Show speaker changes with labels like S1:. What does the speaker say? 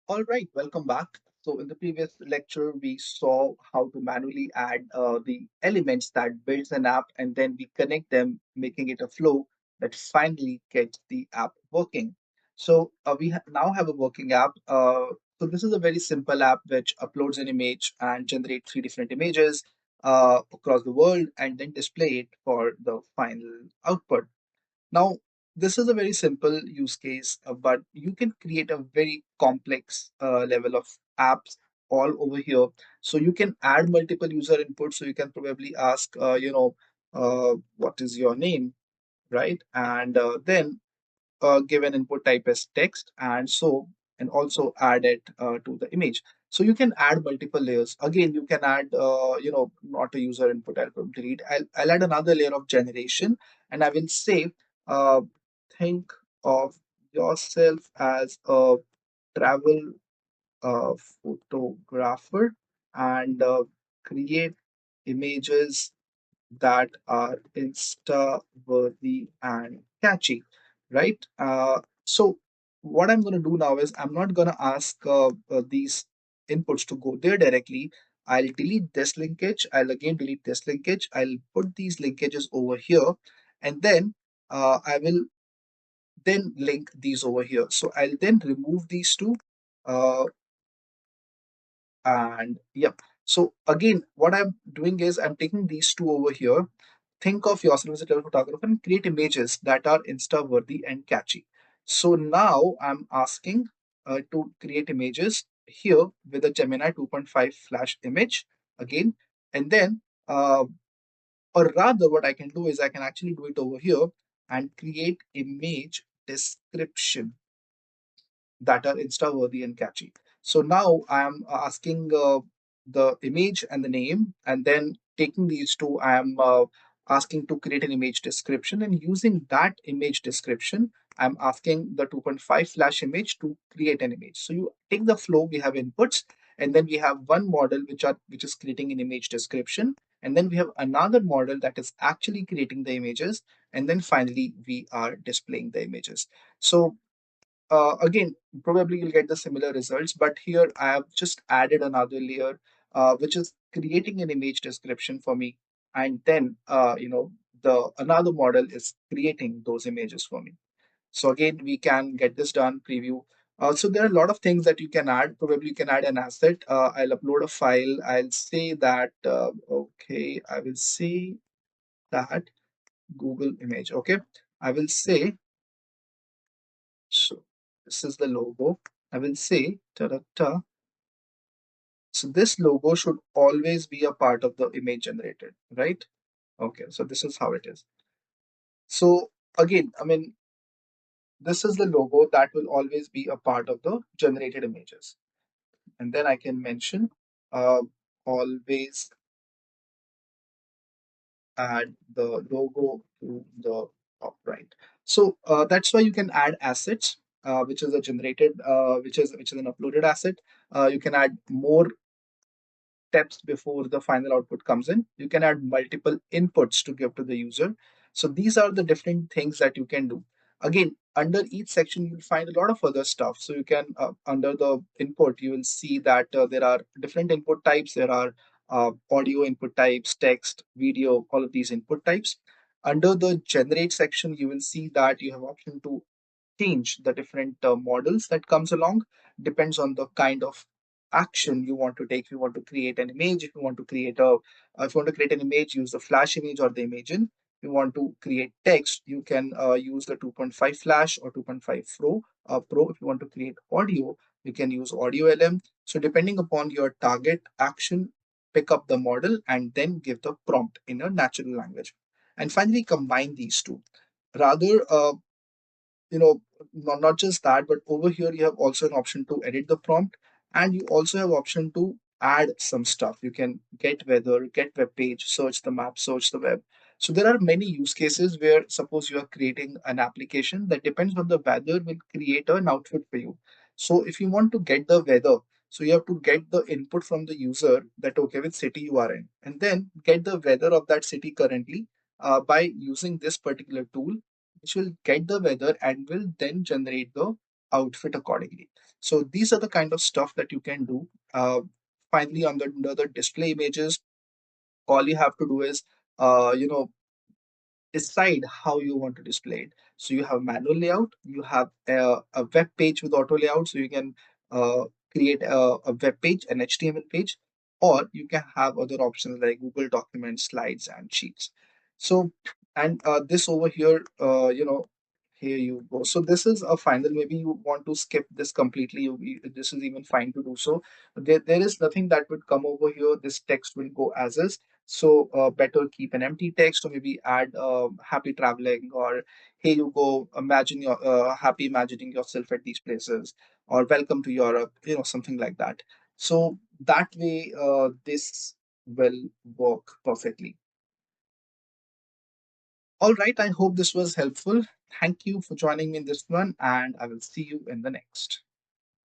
S1: All right, welcome back. So, in the previous lecture, we saw how to manually add the elements that builds an app, and then we connect them, making it a flow that finally gets the app working. So, now have a working app. So, this is a very simple app which uploads an image and generates three different images across the world, and then display it for the final output. Now, this is a very simple use case, but you can create a very complex level of apps all over here. So you can add multiple user inputs. So you can probably ask, what is your name, right? And then give an input type as text, and also add it to the image. So you can add multiple layers. Again, you can add, not a user input. I'll probably delete. I'll add another layer of generation, and I will say, uh, think of yourself as a travel photographer and create images that are Insta worthy and catchy, right? So what I'm going to do now is I'm not going to ask these inputs to go there directly. I'll delete this linkage. I'll again delete this linkage. I'll put these linkages over here, and then I will then link these over here. So I'll then remove these two. Uh, and yep. So again, what I'm doing is I'm taking these two over here. Think of yourself as a travel photographer and create images that are Insta worthy and catchy. So now I'm asking to create images here with a Gemini 2.5 flash image again. And then, or rather, what I can do is I can actually do it over here and create image description that are Insta worthy and catchy. So now I am asking the image and the name, and then taking these two, I am asking to create an image description, and using that image description, I'm asking the 2.5 flash image to create an image. So you take the flow, we have inputs, and then we have one model which is creating an image description, and then we have another model that is actually creating the images, and then finally we are displaying the images. So again, probably you'll get the similar results, but here I have just added another layer, which is creating an image description for me, and then the another model is creating those images for me. So again, we can get this done. Preview. So there are a lot of things that you can add. Probably you can add an asset. I'll upload a file. I'll say that okay. I will say that Google image. Okay. I will say so. This is the logo. I will say ta-da-ta. So this logo should always be a part of the image generated, right? Okay, so this is how it is. So again, I mean, this is the logo that will always be a part of the generated images. And then I can mention uh, always add the logo to the top right. So that's why you can add assets, which is a generated, which is an uploaded asset. You can add more steps before the final output comes in. You can add multiple inputs to give to the user. So these are the different things that you can do. Again, under each section, you'll find a lot of other stuff. So you can, under the input, you will see that there are different input types. There are audio input types, text, video, all of these input types. Under the generate section, you will see that you have option to change the different models that comes along. Depends on the kind of action you want to take. If you want to create an image, if you want to create a if you want to create an image, use the flash image or the Imagen. If you want to create text, you can use the 2.5 flash or 2.5 pro. If you want to create audio, you can use audio LM. So depending upon your target action, pick up the model and then give the prompt in a natural language, and finally combine these two. Rather, not just that, but over here you have also an option to edit the prompt, and you also have option to add some stuff. You can get weather, get web page, search the map, search the web. So there are many use cases where suppose you are creating an application that depends on the weather will create an output for you. So if you want to get the weather, so you have to get the input from the user that okay, which city you are in, and then get the weather of that city currently by using this particular tool, which will get the weather and will then generate the outfit accordingly. So these are the kind of stuff that you can do. Finally, under the display images, all you have to do is you know, decide how you want to display it. So you have manual layout, you have a web page with auto layout, so you can create a web page, an HTML page, or you can have other options like Google Documents, slides, and sheets. So, and this over here, here you go. So this is a final. Maybe you want to skip this completely. This is even fine to do so. There is nothing that would come over here. This text will go as is. So better keep an empty text, or maybe add happy traveling, or hey you go, imagine your happy imagining yourself at these places, or welcome to Europe, something like that. So that way this will work perfectly. All right, I hope this was helpful. Thank you for joining me in this one, and I will see you in the next.